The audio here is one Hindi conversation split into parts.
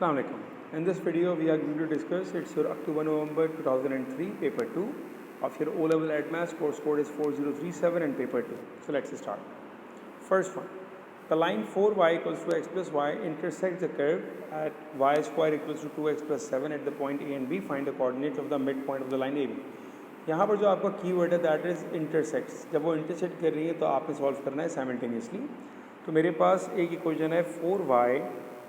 Assalamu alaikum. In this video, we are going to discuss it's your October-November 2003 paper 2 of your O-level Admath. Course code is 4037 and paper 2. So let's start. First one, the line 4y equals to x plus y intersects the curve at y square equals to 2x plus 7 at the point A and B. Find the coordinates of the midpoint of the line AB. यहाँ पर जो आपका कीवर्ड है दैट इज़ इंटरसेक्ट्स. जब वो इंटरसेक्ट कर रही है तो आपने सॉल्व करना है साइमल्टेनियसली. तो मेरे पास एक इक्वेशन है 4y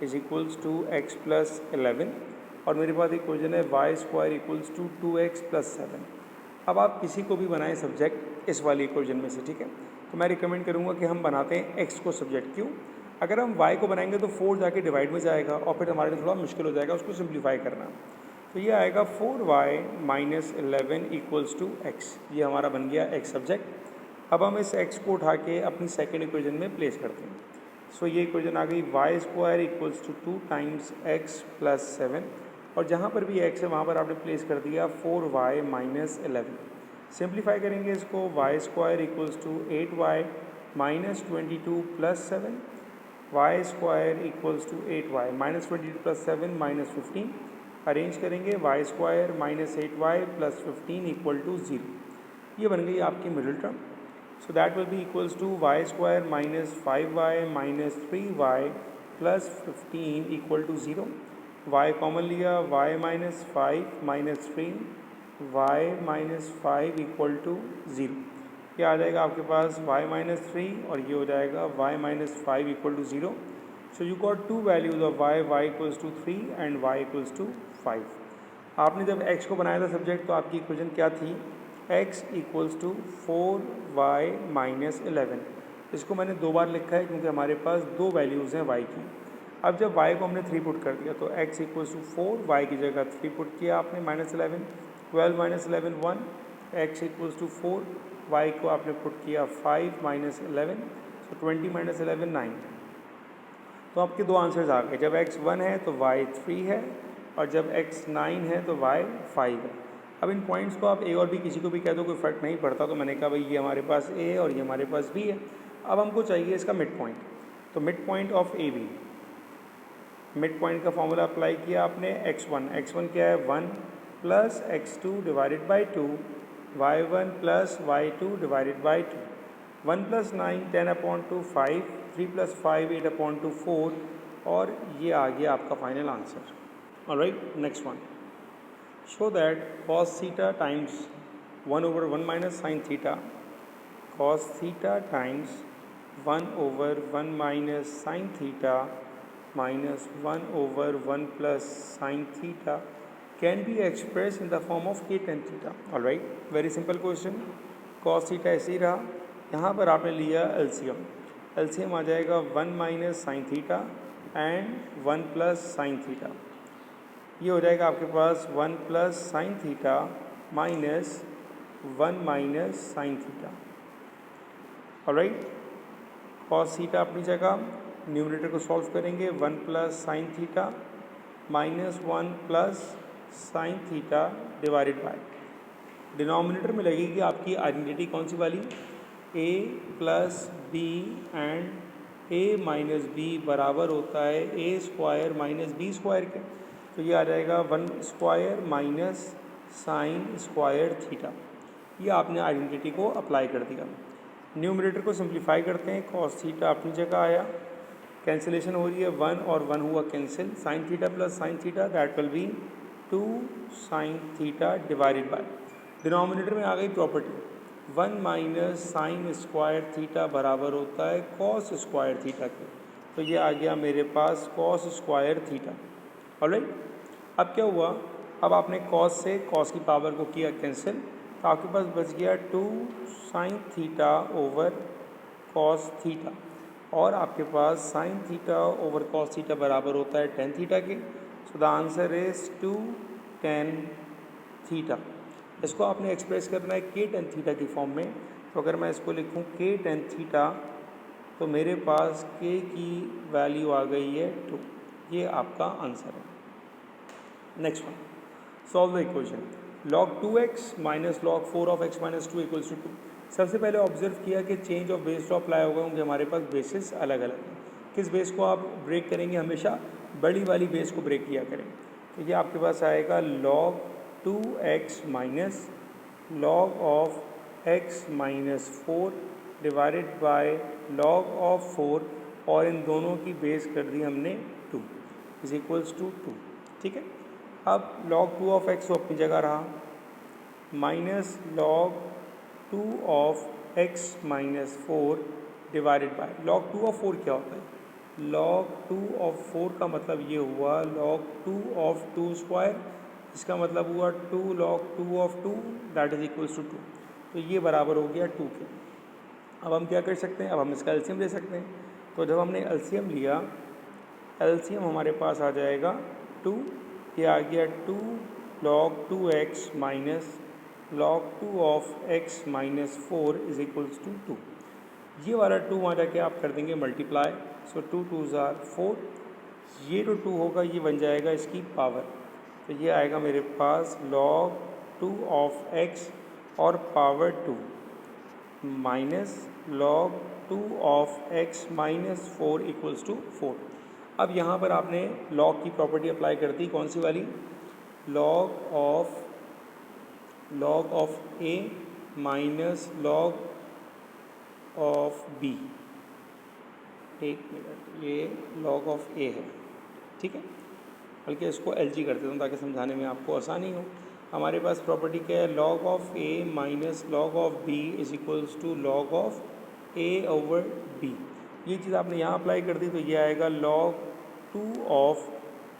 is equals to x plus 11 और मेरे पास इक्वेशन है y square equals to 2x plus 7. अब आप किसी को भी बनाएं सब्जेक्ट इस वाली इक्वेशन में से, ठीक है. तो मैं रिकमेंड करूँगा कि हम बनाते हैं x को सब्जेक्ट. क्यों? अगर हम y को बनाएंगे तो 4 जाके डिवाइड में जाएगा और फिर हमारे लिए थोड़ा मुश्किल हो जाएगा उसको सिंप्लीफाई करना. तो ये आएगा 4y minus 11 equals to x. ये हमारा बन गया x सब्जेक्ट. अब हम इस x को उठा के अपनी सेकेंड इक्वेशन में प्लेस करते हैं. सो ये इक्वेशन आ गई y square equals to 2 times x plus 7 और जहाँ पर भी x है वहाँ पर आपने प्लेस कर दिया 4y माइनस 11. सिंप्लीफाई करेंगे इसको y square equals to 8y minus 22 plus 7, y square equals to 8y minus 22 plus 7 minus 15. Arrange करेंगे y square minus 8y plus 15 equal to 0. ये बन गई आपकी middle term. So that will be equals to y square minus 5y minus 3y plus 15 equal to 0. y common लिया y minus 5 minus 3 y minus 5 equal to 0. ये आ जाएगा आपके पास y माइनस 3 और ये हो जाएगा y minus 5 equal to 0. So you got two values of y equals to 3 and y equals to 5. आपने जब x को बनाया था सब्जेक्ट तो आपकी इक्वेशन क्या थी? x equals to 4y minus 11. इसको मैंने दो बार लिखा है क्योंकि हमारे पास दो वैल्यूज़ हैं y की. अब जब y को हमने 3 पुट कर दिया तो x इक्वल्स टू 4, y की जगह 3 पुट किया आपने minus 11, 12 minus 11 1, x equals to 4, y को आपने पुट किया 5 माइनस 11, सो 20 माइनस 11 9. तो आपके दो आंसर्स आ गए. जब x 1 है तो y 3 है और जब x 9 है तो y 5 है. अब इन पॉइंट्स को आप a और b किसी को भी कह दो कोई फ़र्क नहीं पड़ता. तो मैंने कहा भाई ये हमारे पास a और ये हमारे पास b है. अब हमको चाहिए इसका मिड पॉइंट. तो mid point of A B, mid point का फॉर्मूला अप्लाई किया आपने. x1 क्या है 1 plus x2 divided by 2, y1 plus y2 divided by 2, 1 plus 9 10 upon two 5, 3 plus 5 8 upon two 4 और ये आ गया आपका final answer. Alright, next one. Show that cos theta times 1 over 1 minus sine theta, cos theta times 1 over 1 minus sine theta minus 1 over 1 plus sine theta can be express in the form of k tan theta. Alright, very simple question. cos theta ऐसे ही रहा. यहाँ पर आपने लिया एलसीएम आ जाएगा 1 minus sine theta and 1 plus sine theta. ये हो जाएगा आपके पास 1 plus sine theta minus 1 minus sine theta. Alright, cos theta अपनी जगह. न्यूमरेटर को सॉल्व करेंगे 1 plus sine theta minus 1 plus sine theta divided by. Denominator में लगेगी आपकी आइडेंटिटी कौन सी वाली? a plus b and a minus b बराबर होता है a square minus b square के. तो ये आ जाएगा 1 square minus sine square theta. ये आपने आइडेंटिटी को अप्लाई कर दिया. न्यूमरेटर को सिंप्लीफाई करते हैं. कॉस थीटा अपनी जगह आया, कैंसिलेशन हो रही है 1 और 1 हुआ cancel. Sine theta plus sine theta that will B 2 sine theta divided by. Denominator में आ गई property 1 minus sine square theta बराबर होता है कॉस स्क्वायर थीटा के. तो ये आ गया मेरे पास कॉस स्क्वायर थीटा. ऑलराइट, अब क्या हुआ? अब आपने कॉस से कॉस की पावर को किया कैंसिल तो आपके पास बच गया 2 sine theta over cos theta और आपके पास sine theta over cos theta बराबर होता है tan थीटा के. So the answer is 2 tan theta. इसको आपने एक्सप्रेस करना है k tan थीटा की फॉर्म में. तो अगर मैं इसको लिखूं k tan थीटा तो मेरे पास k की वैल्यू आ गई है 2. ये आपका आंसर है. Next one, solve the equation. log 2x minus log 4 of x minus 2 equals to 2. सबसे पहले ऑब्जर्व किया कि चेंज ऑफ बेस ड्रॉप लाया होगा क्योंकि हमारे पास बेसिस अलग अलग है. किस बेस को आप ब्रेक करेंगे? हमेशा बड़ी वाली बेस को ब्रेक किया करें। तो ये आपके पास आएगा log 2x minus log of x minus 4 divided bye log of 4, और इन दोनों की बेस कर दी हमने 2 इज इक्वल्स टू 2। ठीक है, अब log 2 ऑफ x अपनी जगह रहा, minus log 2 of x minus 4 divided bye log 2 of 4 क्या होता है, log 2 ऑफ 4 का मतलब ये हुआ log 2 ऑफ 2 स्क्वायर, इसका मतलब हुआ 2 log 2 of 2 that is equals to 2। तो ये बराबर हो गया 2 के। अब हम क्या कर सकते हैं, अब हम इसका एलसीएम ले सकते हैं। तो जब हमने एलसीएम लिया, एलसीएम हमारे पास आ जाएगा 2, ये आ गया 2 log 2x minus log 2 of x minus 4 is equals to 2। ये वाला 2 वहाँ जाके आप कर देंगे मल्टीप्लाई, सो 2 2s आर 4, ये जो 2 होगा ये बन जाएगा इसकी पावर। तो ये आएगा मेरे पास log 2 ऑफ x और power 2 minus log 2 of x minus 4 equals to 4। अब यहाँ पर आपने log की प्रॉपर्टी अप्लाई कर दी, कौन सी वाली, log of a minus log of b। एक मिनट, ये log ऑफ a है, ठीक है, बल्कि इसको LG कर देता हूँ ताकि समझाने में आपको आसानी हो। हमारे पास प्रॉपर्टी क्या है, log of a minus log of b is equals to log of a over b। ये चीज़ आपने यहाँ अप्लाई कर दी, तो ये आएगा log 2 of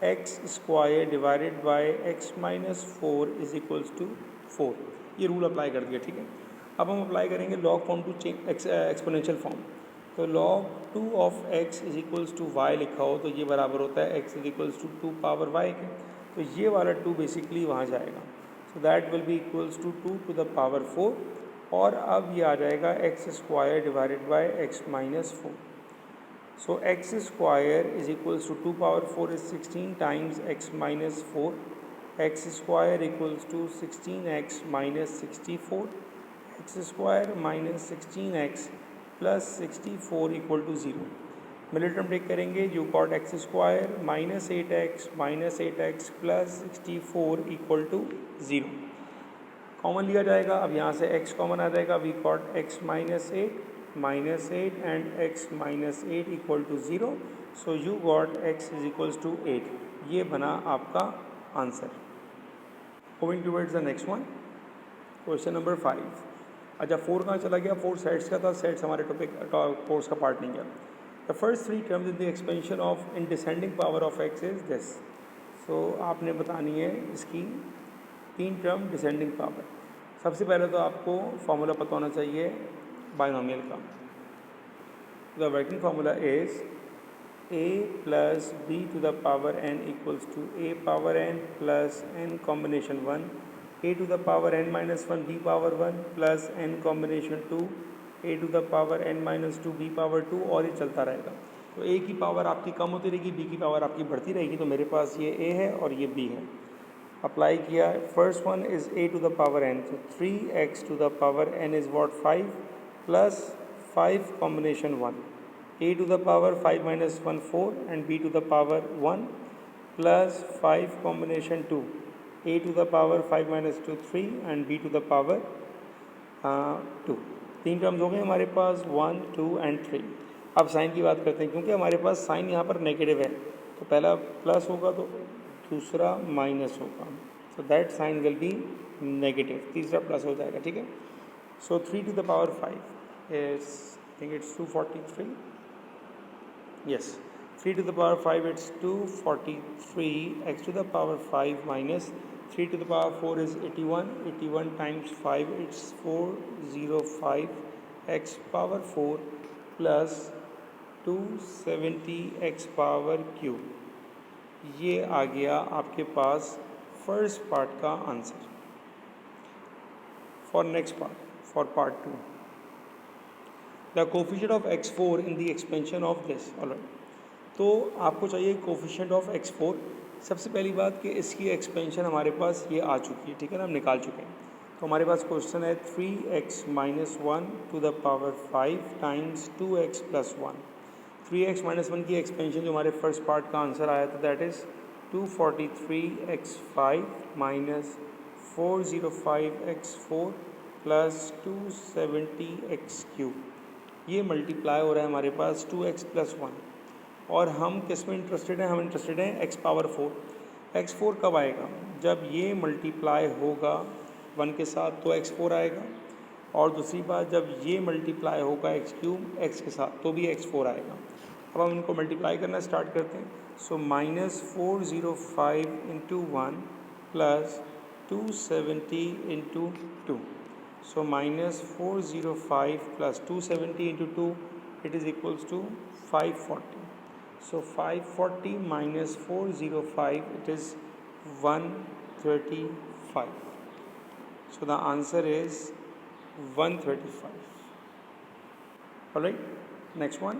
x square divided by x minus 4 is equals to 4। ये रूल अप्लाई कर दिया, ठीक है। अब हम अप्लाई करेंगे log form to exponential form. तो log 2 of x is equals to y लिखा हो तो ये बराबर होता है x is equals to 2 power y के। तो ये वाला 2 बेसिकली वहाँ जाएगा, so that will be equals to 2 to the power 4, और अब ये आ जाएगा x square divided by x minus 4। So x square is equals to 2 power 4 is 16 times x minus 4, x square equals to 16x minus 64, x square minus 16x plus 64 equal to 0। Middle term take करेंगे, you got X square minus 8x plus 64 equal to 0। Common लिया जाएगा, अब यहाँ से x कॉमन आ जाएगा, we got x minus 8 and x minus 8 equal to 0, so you got x is equals to 8। ये बना आपका answer. Moving towards the next one, question number 5। अच्छा, 4 कहाँ चला गया, 4 सेट्स का था, सेट्स हमारे टॉपिक कोर्स का पार्ट नहीं है। The first 3 terms in the expansion of in descending power of x is this. So आपने बतानी है इसकी 3 टर्म डिसेंडिंग पावर। सबसे पहले तो आपको फार्मूला पता होना चाहिए बाइनोमियल का। The working formula is a plus b to the power n equals to a power n plus n combination 1, a to the power n minus 1 b power 1 plus n combination 2, a to the power n minus 2 b power 2, और ये चलता रहेगा। तो a की पावर आपकी कम होती रहेगी, b की पावर आपकी बढ़ती रहेगी। तो मेरे पास ये a है और ये b है। अप्लाई किया, first one is a to the power n, तो 3x to the power n is what 5 plus 5 combination 1, a to the power 5 minus 1 4 and b to the power 1 plus 5 combination 2, a to the power 5 minus 2 3 and b to the power 2। 3 terms हो गए हमारे पास 1 2 एंड 3। अब साइन की बात करते हैं, क्योंकि हमारे पास साइन यहाँ पर नेगेटिव है, तो पहला प्लस होगा तो दूसरा माइनस होगा, so that sign will be negative, तीसरा प्लस हो जाएगा, ठीक है। So 3 to the power 5 is think it's 243, yes, 3 to the power 5 it's 243, x to the power 5 minus 3 to the power 4 is 81 times 5 it's 405 x power 4 plus 270 x power cube। ये आ गया आपके पास फर्स्ट पार्ट का answer. For next part, for part 2, the coefficient of x4 in the expansion of this. Alright, तो आपको चाहिए कोफिशिएंट ऑफ x4। सबसे पहली बात कि इसकी एक्सपेंशन हमारे पास ये आ चुकी है, ठीक है ना, हम निकाल चुके हैं। तो हमारे पास क्वेश्चन है 3x minus 1 to the power 5 times 2x plus 1। 3x-1 की एक्सपेंशन जो हमारे फर्स्ट पार्ट का आंसर आया था that is 243x5 minus 405x4 plus 270x3। ये मल्टीप्लाई हो रहा है हमारे पास 2x+1। और हम किस में इंटरेस्टेड हैं? हम इंटरेस्टेड हैं x⁴। x4 कब आएगा? जब ये मल्टीप्लाई होगा 1 के साथ तो x4 आएगा, और दूसरी बात जब ये मल्टीप्लाई होगा x³ x के साथ तो भी x4 आएगा। अब हम इनको मल्टीप्लाई करना स्टार्ट करते हैं। So -405 into 1 plus 270 into 2। So -405 plus 270 into 2 it is equals to 540। So 540 minus 405 it is 135. So the answer is 135. Alright, next one.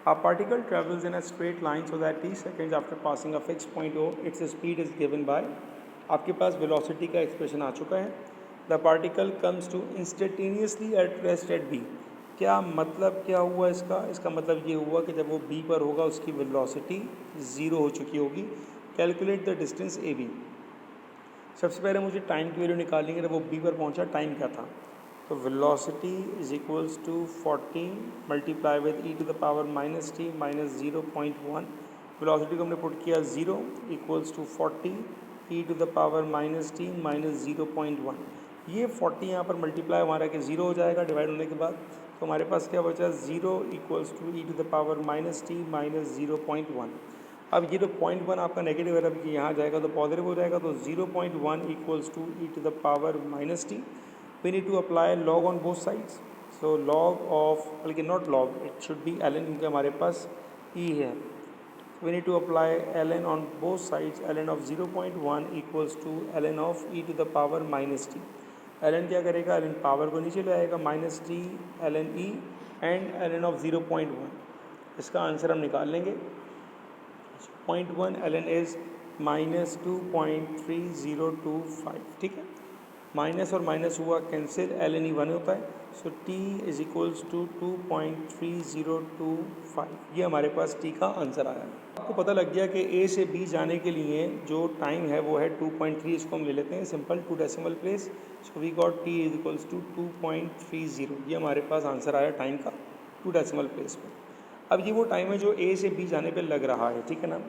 A particle travels in a straight line so that t seconds after passing a fixed point O, its speed is given by. आपके पास velocity का expression आ चुका है. The particle comes to instantaneously at rest at B. क्या मतलब क्या हुआ इसका? इसका मतलब ये हुआ कि जब वो B पर होगा उसकी वेलोसिटी 0 हो चुकी होगी। Calculate the distance AB। सबसे पहले मुझे टाइम की वैल्यू निकालेंगे जब वो B पर पहुंचा, टाइम क्या था? तो velocity is equals to 40 multiply with e to the power -t minus 0.1। Velocity को हमने पुट किया 0 equals to 40 e to the power -t minus 0.1। ये 40 यहाँ पर मल्टीप्लाई हमारा कि 0 हो जाएगा डिवाइड होने के बाद, तो हमारे पास क्या बचा? 0 equals to e to the power -t minus 0.1। अब ये तो 0.1 आपका नेगेटिव है, अब ये यहाँ जाएगा तो पॉजिटिव हो जाएगा, तो 0.1 equals to e to the power -t। We need to apply log on both sides. So log of, बल्कि not log, it should be ln, क्योंकि हमारे पास e है। We need to apply ln on both sides. ln of 0.1 equals to ln of e to the power -t। ln क्या करेगा? ln पावर को नीचे ले आएगा, -t ln e and ln of 0.1। इसका आंसर हम निकाल लेंगे। 0.1 ln इज -2.3025। ठीक है, माइनस और माइनस हुआ कैंसिल, ln e 1 होता है। सो t इज इक्वल्स टू 2.3025। ये हमारे पास t का आंसर आया। आपको पता लग गया कि a से b जाने के लिए जो टाइम है वो है 2.3। इसको हम ले लेते हैं simple 2 decimal place. So we got t is equals to 2.30। ये हमारे पास आंसर आया टाइम का 2 डेसिमल प्लेस पर। अब ये वो टाइम है जो a से b जाने पर लग रहा है। ठीक है ना,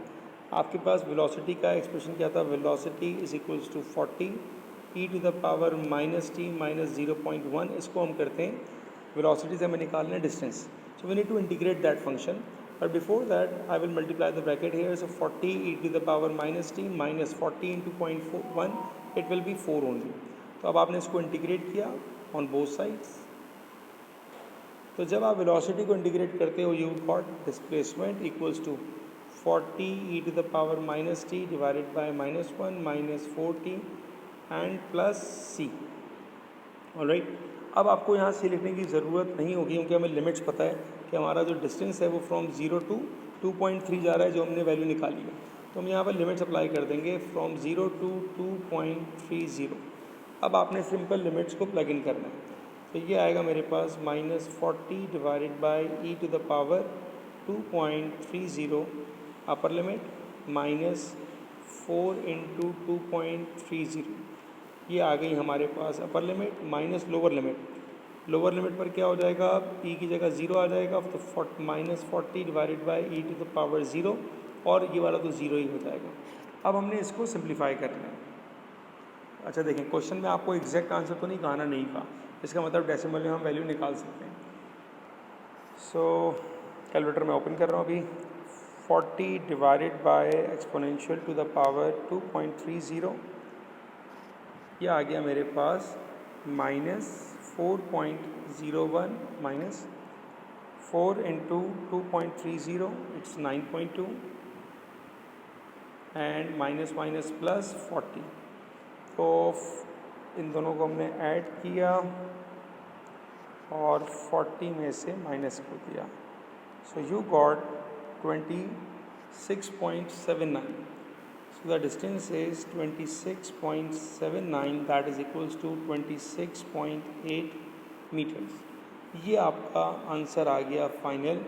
आपके पास वेलोसिटी का एक्सप्रेशन क्या था? Velocity is equals to 40 e to the power -t minus 0.1। इसको हम करते हैं वेलोसिटी से हमें निकालना है distance. So we need to integrate that function, but before that I will multiply the bracket here. So 40 e to the power -t minus 40 into 0.1 it will be 4 only. तो अब आपने इसको इंटीग्रेट किया ऑन बोथ साइड्स। तो जब आप वेलोसिटी को इंटीग्रेट करते हो you got displacement equals to 40 e to the power -t divided by -1 minus 4t and plus c। Alright, अब आपको यहाँ से लिखने की ज़रूरत नहीं होगी क्योंकि हमें लिमिट्स पता है कि हमारा जो डिस्टेंस है वो फ्रॉम 0 टू 2.3 जा रहा है, जो हमने वैल्यू निकाली है। तो हम यहाँ पर लिमिट्स अप्लाई कर देंगे फ्रॉम 0 टू 2.30। अब आपने सिंपल लिमिट्स को प्लग इन करना है। तो ये आएगा मेरे पास -40 divided by e to the power 2.30 upper limit -4 into 2.30। ये आ गई हमारे पास upper limit minus lower limit. Lower limit पर क्या हो जाएगा? e की जगह 0 आ जाएगा, तो -40 divided by e to the power 0, और ये वाला तो 0 ही हो जाएगा। अब हमने इसको सिंप्लीफाई करना है। अच्छा देखें, क्वेश्चन में आपको एग्जैक्ट आंसर तो नहीं कहना नहीं कहा, इसका मतलब डेसिमल में हम वैल्यू निकाल सकते हैं। सो कैलकुलेटर मैं ओपन कर रहा हूँ अभी। 40 divided by exponential to the power 2.30, ये आ गया मेरे पास -4.01 minus 4 into 2.30 it's 9.2 and minus minus plus 40। तो इन दोनों को हमने ऐड किया और 40 में से माइनस कर दिया। सो you got 26.79। So the distance is 26.79, that is equals to 26.8 meters। ये आपका आंसर आ गया फाइनल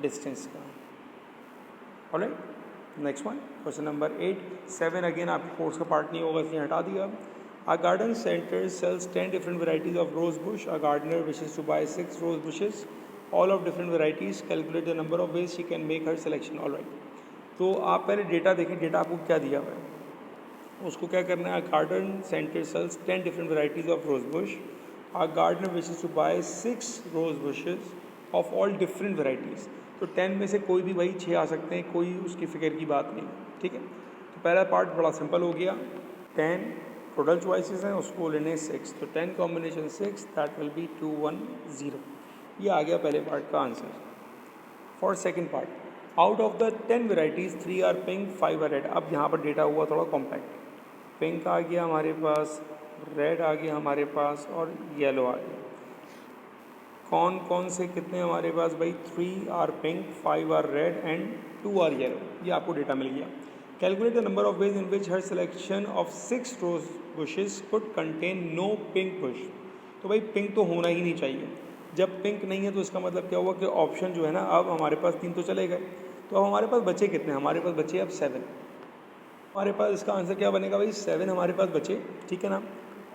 डिस्टेंस का। Alright, next one question number 8। 7 again आपके कोर्स का पार्ट नहीं होगा इसलिए हटा दिया। A garden center sells 10 different varieties of rose bush. A gardener wishes to buy 6 rose bushes, all of different varieties. Calculate the number of ways she can make her selection. All right. तो आप पहले डेटा देखें, डेटा आपको क्या दिया हुआ है, उसको क्या करना है। Garden centre sells 10 different varieties of rose bush. A gardener wishes to buy 6 rose bushes of all different varieties. तो 10 में से कोई भी वही 6 आ सकते हैं, कोई उसकी फिक्र की बात नहीं, ठीक है। तो पहला पार्ट बड़ा सिंपल हो गया। 10 टोटल चॉइसेस हैं, उसको लेने 6, तो 10 कॉम्बिनेशन 6 दैट विल बी 2 1 0। ये आ गया पहले पार्ट का answer. For second part, out of the 10 varieties 3 are pink 5 are red. अब यहाँ पर डेटा हुआ थोड़ा कॉम्पैक्ट। पिंक आ गया हमारे पास, रेड आ गया हमारे पास और येलो आ गया। कौन कौन से कितने हमारे पास भाई, 3 are pink 5 are red and 2 are yellow. ये आपको डेटा मिल गया। Calculate the number of ways in which her selection of 6 rose bushes could contain no pink bush. तो भाई पिंक तो होना ही नहीं चाहिए। जब पिंक नहीं है तो इसका मतलब क्या हुआ कि ऑप्शन जो है ना, अब हमारे पास 3 तो चले गए। तो अब हमारे पास बचे कितने, हमारे पास बचे अब 7। हमारे पास इसका आंसर क्या बनेगा भाई, 7 हमारे पास बचे, ठीक है ना।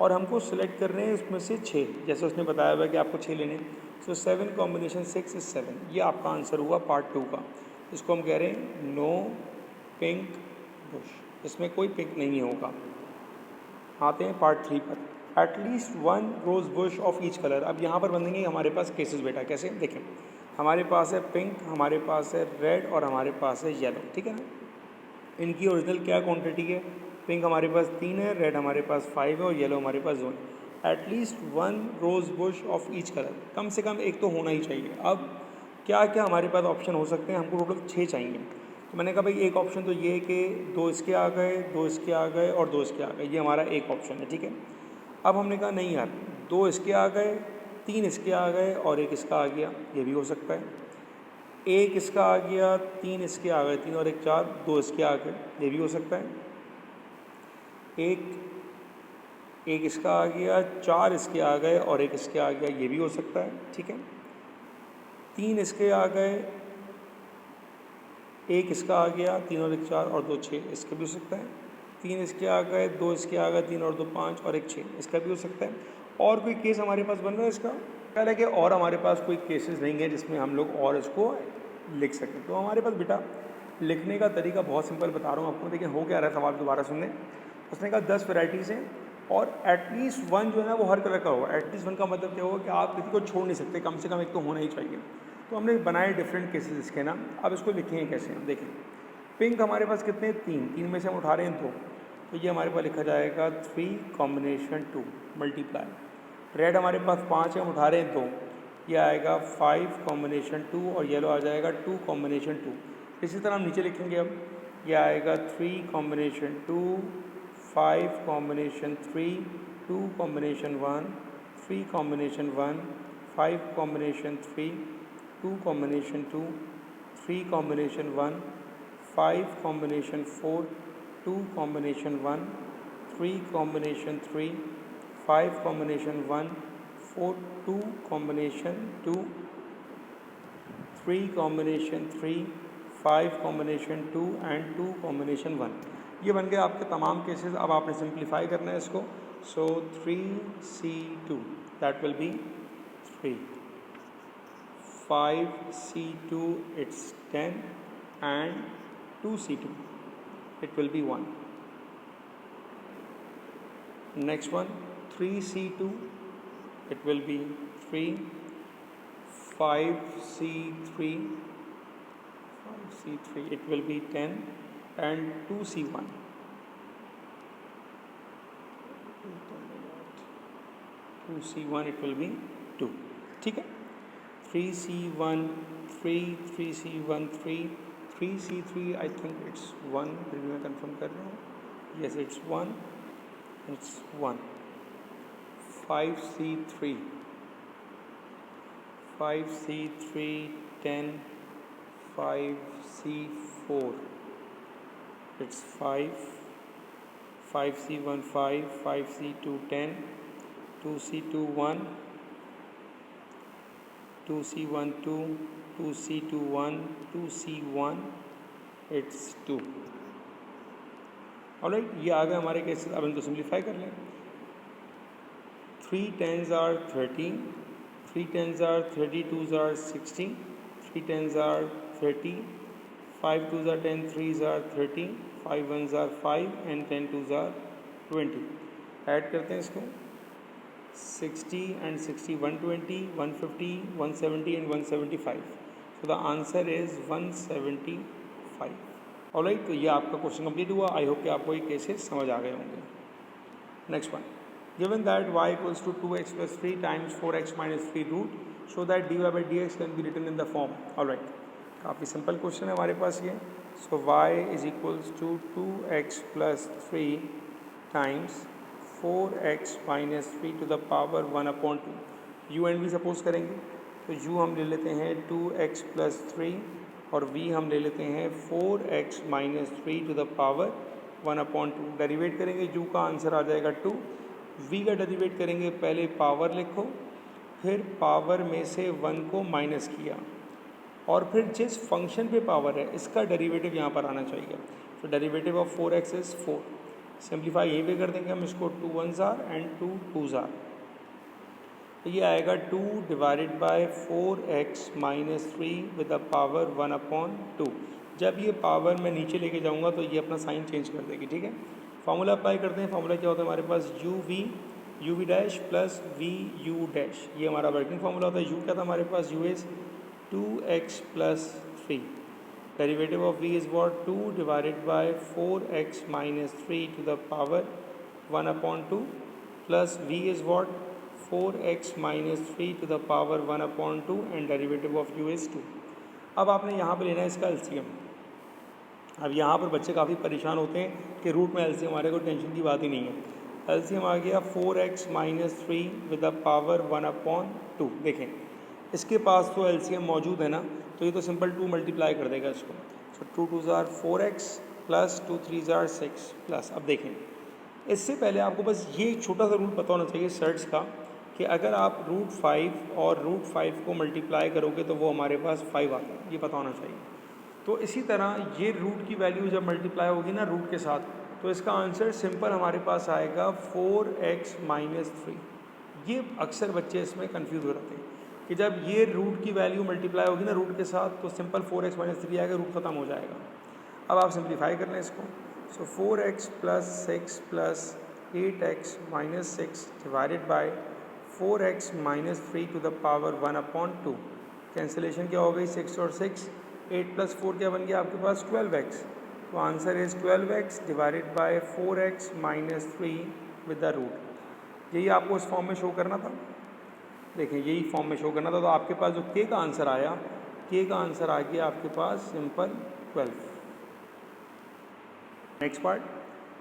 और हमको सिलेक्ट करने हैं इसमें से 6, जैसे उसने बताया हुआ है कि आपको 6 लेने। सो 7 कॉम्बिनेशन 6 इज 7। ये आपका आंसर हुआ पार्ट 2 का। इसको हम कह रहे हैं नो पिंक बुश, इसमें कोई पिंक नहीं होगा। आते हैं पार्ट 3 पर। At least 1 rose bush of each colour. अब यहाँ पर बनेंगे हमारे पास केसेस बेटा, कैसे देखें। हमारे पास है पिंक, हमारे पास है रेड और हमारे पास है येलो, ठीक है ना। इनकी ओरिजिनल क्या क्वांटिटी है, पिंक हमारे पास 3 है, रेड हमारे पास 5 है और येलो हमारे पास 2 है। At least 1 rose bush of each colour, कम से कम एक तो होना ही चाहिए। अब क्या क्या हमारे पास ऑप्शन हो सकते हैं, हमको टोटल 6 चाहिए। तो मैंने कहा भाई एक ऑप्शन तो ये कि 2 इसके आ गए, 2 इसके आ गए और 2 इसके आ गए, ये हमारा एक ऑप्शन है, ठीक है। अब हमने कहा नहीं यार, 2 इसके आ गए, 3 इसके आ गए और एक इसका आ गया, ये भी हो सकता है। एक इसका आ गया, 3 इसके आ गए, 3 और 1 4, 2 इसके आ गए, ये भी हो सकता है। एक इसका आ गया, 4 इसके आ गए और एक इसके आ गया, ये भी हो सकता है, ठीक है। 3 इसके आ गए, एक इसका आ गया, 3 और 1 4 और 2 6, इसका भी हो सकता है। 3 इसके आ गए, 2 इसके आ गए, 3 और 2 5 और 1 6, इसका भी हो सकता है। और कोई केस हमारे पास बन रहा है इसका, पहले कि और हमारे पास कोई केसेस नहीं है जिसमें हम लोग और इसको लिख सकें। तो हमारे पास बेटा लिखने का तरीका बहुत सिंपल बता रहा हूँ आपको। देखिए हो क्या रहा है, सवाल दोबारा सुनने। उसने कहा 10 वेराइटीज़ हैं और एटलीस्ट 1 जो है ना वो हर कलर का होगा। एटलीस्ट 1 का मतलब क्या होगा कि आप किसी को छोड़ नहीं सकते, कम से कम एक तो होना ही चाहिए। तो हमने बनाए डिफरेंट केसेस इसके ना। अब इसको लिखेंगे कैसे हम देखें। पिंक हमारे पास कितने, 3 में से हम उठा रहे हैं 2, तो ये हमारे पास लिखा जाएगा 3 कॉम्बिनेशन 2 मल्टीप्लाई। रेड हमारे पास 5 है, हम उठा रहे हैं 2, ये आएगा 5 कॉम्बिनेशन 2 और येलो आ जाएगा 2 कॉम्बिनेशन 2। इसी तरह हम नीचे लिखेंगे, अब ये आएगा 3 combination 2, 5 combination 3, 2 combination 1, 3 combination 1, 5 combination 3, 2 combination 2, 3 combination 1, 5 combination 4, 2 combination 1, 3 combination 3, 5 combination 1, 4 2 combination 2, 3 combination 3, 5 combination 2 and 2 combination 1। ये बन गए आपके तमाम केसेस। अब आपने सिंप्लीफाई करना है इसको। सो 3C2 that will B 3, 5C2 it's 10 and 2C2 it will be 1. Next one 3C2 it will be 3, 5C3 it will be 10 and 2C1 it will be 2, ठीक है। 3C1 3, 3C1 3, 3C3 I think it's 1, फिर भी मैं कंफर्म कर रहा हूँ। yes it's 1, it's 1। 5C3 10, 5C4 it's 5, 5C1 5, 5C2 10, 2C2 1, 2C1 2, 2c21, 2c1, it's 2. Alright, ये आ गए हमारे केसेस. अब इनको सिंप्लीफाई कर लें. 3 10s are 13, 3 10s are 32s are 60, 3 10s are 30, 5 2s are 10, 3s are 30, 5 1s are 5 and 10 2s are 20. Add करते हैं इसको. 60 and 60 120, 150, 170 and 175. So the answer is 175. Alright, तो ये आपका क्वेश्चन कंप्लीट हुआ. आई होप कि आपको ये केसेस समझ आ गए होंगे. Next one. Given that y equals to 2x plus 3 times 4x minus 3 root, show that dy by dx can be written in the form. Alright, काफ़ी सिंपल क्वेश्चन है हमारे पास ये. So y is equals to 2x plus 3 times 4x minus 3 to the power 1 upon 2. u and v suppose करेंगे तो u हम ले लेते हैं 2x plus 3 और v हम ले लेते हैं 4x minus 3 to the power 1 upon 2. Derivative करेंगे, u का आंसर आ जाएगा 2. v का डेरिवेट करेंगे, पहले पावर लिखो, फिर पावर में से 1 को माइनस किया और फिर जिस फंक्शन पे पावर है इसका डेरिवेटिव यहाँ पर आना चाहिए. तो derivative of 4x is 4. Simplify यहीं पे कर देंगे हम इसको. 2 1s are and 2 2s are. तो ये आएगा 2 divided by 4x minus 3 with the power 1 upon 2. जब ये पावर मैं नीचे लेके जाऊँगा तो ये अपना साइन चेंज कर देगी. ठीक है, फार्मूला अप्लाई करते हैं. फार्मूला क्या होता है हमारे पास? U V dash plus V U dash. ये हमारा वर्किंग फार्मूला होता है. यू क्या था हमारे पास? U is 2x plus 3. Derivative of v is what? 2 divided by 4x minus 3 to the power 1 upon 2 plus v is what? 4x minus 3 to the power 1 upon 2 and derivative of u is 2. अब आपने यहाँ पे लेना है इसका एलसीएम. अब यहाँ पर बच्चे काफ़ी परेशान होते हैं कि रूट में एलसीएम हमारे को टेंशन की बात ही नहीं है. एलसीएम आ गया 4x minus 3 with the power 1 upon 2. देखें इसके पास तो एलसीएम मौजूद है ना, तो ये तो सिंपल 2 मल्टीप्लाई कर देगा इसको. सो 2 2s are 4x plus 2 3s are 6 plus. अब देखें इससे पहले आपको बस ये एक छोटा सा रूल पता होना चाहिए सर्ट्स का कि अगर आप रूट 5 और रूट 5 को मल्टीप्लाई करोगे तो वो हमारे पास 5 आता है. ये पता होना चाहिए. तो इसी तरह ये रूट की वैल्यू जब मल्टीप्लाई होगी ना रूट के साथ, तो इसका आंसर सिंपल हमारे पास आएगा 4x माइनस 3. ये अक्सर बच्चे इसमें कंफ्यूज हो जाते हैं कि जब ये रूट की वैल्यू मल्टीप्लाई होगी ना रूट के साथ तो सिंपल 4x माइनस 3 आएगा, रूट ख़त्म हो जाएगा. अब आप सिंप्लीफाई कर लें इसको. So 4x plus 6 plus 8x minus 6 divided by 4x minus 3 to the power 1 upon 2. Cancellation क्या हो गई? 6 और 6. 8 प्लस 4 क्या बन गया आपके पास? 12x. तो answer is 12x divided by 4x minus 3 with the root. यही आपको इस फॉर्म में शो करना था. देखें यही फॉर्म में शो करना था. तो आपके पास जो k का आंसर आया, k का आंसर आ गया आपके पास simple 12. Next part,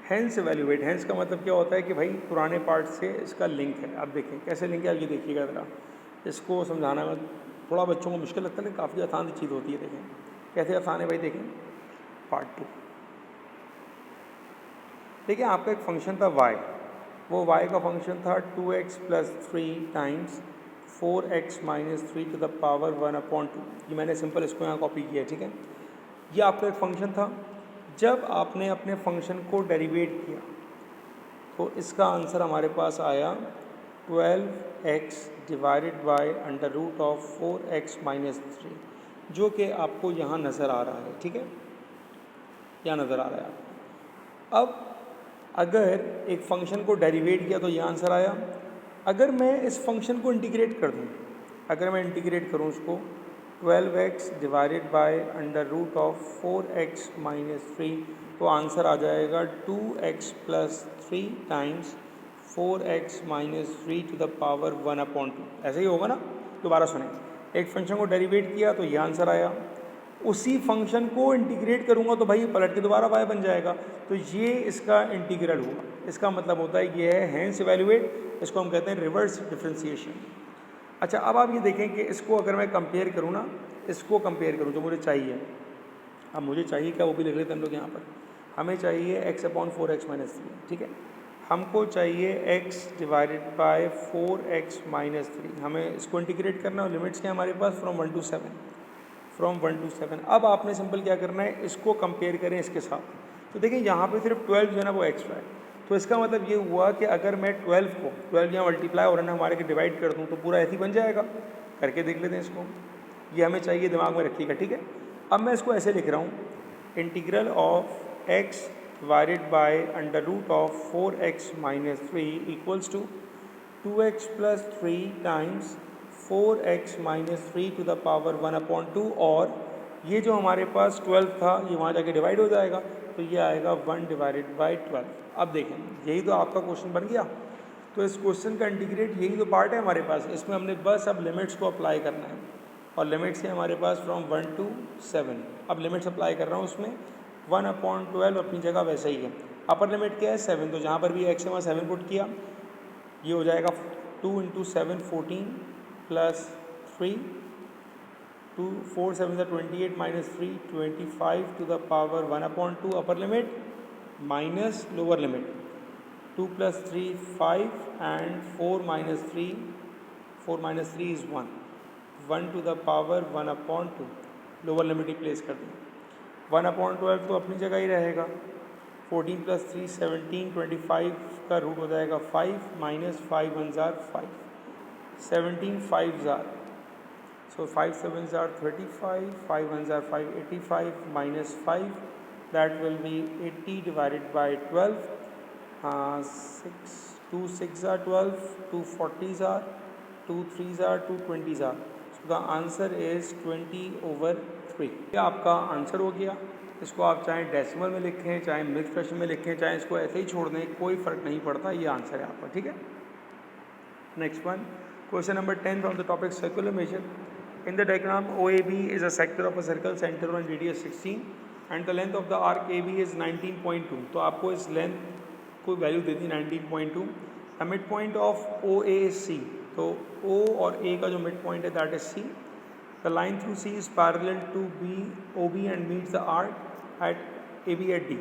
hence evaluate. Hence का मतलब क्या होता है कि भाई पुराने पार्ट से इसका लिंक है. अब देखें कैसे लिंक है, अब ये देखिएगा ज़रा. इसको समझाना में थोड़ा बच्चों को मुश्किल लगता है, लेकिन काफ़ी आसान चीज़ होती है. देखें कैसे आसान है भाई. देखें पार्ट 2. देखिए आपका एक फंक्शन था y. वो y का फंक्शन था 2x plus 3 times 4x minus 3 to the power 1 upon 2. ये मैंने सिंपल इसको यहाँ कॉपी किया है. ठीक है, ये आपका एक फंक्शन था. जब आपने अपने फंक्शन को डेरिवेट किया तो इसका आंसर हमारे पास आया 12x divided by under root of 4x minus 3, जो कि आपको यहाँ नज़र आ रहा है. ठीक है, यहाँ नज़र आ रहा है आपको. अब अगर एक फ़ंक्शन को डेरिवेट किया तो ये आंसर आया. अगर मैं इस फंक्शन को इंटीग्रेट कर दूँ, अगर मैं इंटीग्रेट करूँ उसको 12x divided by under root of 4x minus 3, तो आंसर आ जाएगा 2x plus 3 times 4x minus 3 to the power 1 upon 2. ऐसे ही होगा ना. दोबारा सुनें, एक फंक्शन को डेरिवेट किया तो ये आंसर आया. उसी फंक्शन को इंटीग्रेट करूँगा तो भाई पलट के दोबारा y बन जाएगा. तो ये इसका इंटीग्रल हुआ. इसका मतलब होता है ये है हेंस एवेल्यूएट. इसको हम कहते हैं रिवर्स डिफरेंशिएशन. अच्छा, अब आप ये देखें कि इसको अगर मैं कंपेयर करूँ ना, इसको कंपेयर करूँ जो मुझे चाहिए. अब मुझे चाहिए क्या, वो भी लिख लेते हैं हम लोग यहाँ पर. हमें चाहिए x अपॉन 4x माइनस 3. ठीक है, हमको चाहिए x divided by 4x minus 3. हमें इसको इंटीग्रेट करना है. लिमिट्स क्या हमारे पास? From 1 to 7. From 1 to 7। अब आपने सिंपल क्या करना है, इसको कंपेयर करें इसके साथ। तो देखिए यहाँ पे सिर्फ 12 जो है ना वो एक्स्ट्रा है, तो इसका मतलब ये हुआ कि अगर मैं 12 को 12 यहाँ मल्टीप्लाई और ना हमारे के डिवाइड कर दूँ तो पूरा ऐसे ही बन जाएगा। करके देख लेते हैं इसको, ये हमें चाहिए, दिमाग में रखिएगा, ठीक है। अब मैं इसको ऐसे लिख रहा हूँ, integral of x divided by under root of 4x minus 3 equals to 2x plus 3 times 4x minus 3 to the power 1/2, और ये जो हमारे पास 12 था ये वहाँ जाके डिवाइड हो जाएगा, तो ये आएगा 1 डिवाइडेड बाई 12। अब देखें, यही तो आपका क्वेश्चन बन गया। तो इस क्वेश्चन का इंटीग्रेट यही तो पार्ट है हमारे पास, इसमें हमने बस अब लिमिट्स को अप्लाई करना है, और लिमिट्स है हमारे पास फ्रॉम 1 to 7। अब लिमिट्स अप्लाई कर रहा हूँ उसमें, 1/12 अपनी जगह वैसे ही है। अपर लिमिट क्या है 7, तो जहाँ पर भी x है वहाँ 7 पुट किया, ये हो जाएगा 2 × 7 14 plus 3 2 4 7 28 minus 3 25 to the power 1/2 upper limit minus lower limit 2 + 3 5 and 4 - 3 is 1 to the power 1/2 lower limit ही प्लेस कर दें। 1/12 तो अपनी जगह ही रहेगा, 14 + 3 17 25 का रूट हो जाएगा 5 minus 5 1 5 17 5 so 5 7 35 5 1 5 85 minus 5 that will be 80 divided by 12 6 2 6 are 12 2 40s are 2 3s are 2 20s are, so the answer is 20/3। ये आपका आंसर हो गया। इसको आप चाहे डेसिमल में लिखें, चाहे मिक्स फ्रैक्शन में लिखें, चाहे इसको ऐसे ही छोड़ दें, कोई फ़र्क नहीं पड़ता, ये आंसर है आपका, ठीक है। Next one, question number 10 from the topic circular measure. In the diagram, OAB is a sector of a circle center on radius 16 and the length of the arc AB is 19.2। तो आपको इस लेंथ को value they the 19.2। The mid point of OA is C, तो O और A का जो मिड पॉइंट है that is C। The line through C is parallel to OB and meets the arc at AB at D।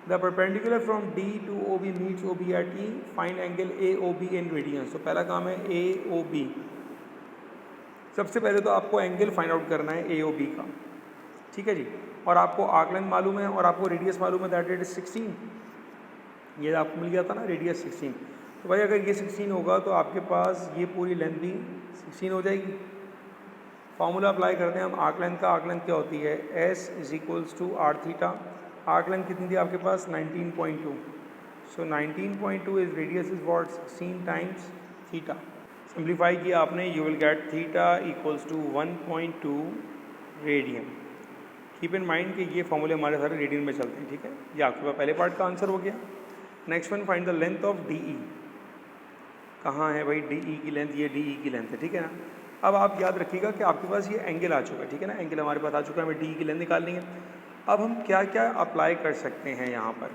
The perpendicular from D to OB meets OB at E, find angle AOB in radians। तो पहला काम है AOB। सबसे पहले तो आपको एंगल फाइंड आउट करना है AOB का, ठीक है जी। और आपको आर्क लेंथ मालूम है और आपको रेडियस मालूम है, दैट इट इज 16। ये आपको मिल गया था ना रेडियस 16। तो भाई अगर ये 16 होगा तो आपके पास ये पूरी लेंथ भी 16 हो जाएगी। फार्मूला अप्लाई करते हैं हम आर्क लेंथ का। आर्क लेंथ क्या होती है, S = r θ। आर्क लेंथ कितनी थी आपके पास 19.2, सो 19.2 is radius is what 16 times theta. Simplify किया आपने, you will get theta = 1.2 radian. Keep in mind कि ये फॉर्मूले हमारे सारे रेडियन में चलते हैं, ठीक है। ये आपके पास पहले पार्ट का आंसर हो गया। Next one, find the length of DE। कहाँ है भाई DE की लेंथ, ये DE की लेंथ है, ठीक है ना। अब आप याद रखिएगा कि आपके पास ये एंगल आ चुका है, ठीक है ना। एंगल हमारे पास आ चुका है, हमें DE की लेंथ निकालनी है। अब हम क्या क्या अप्लाई कर सकते हैं यहाँ पर।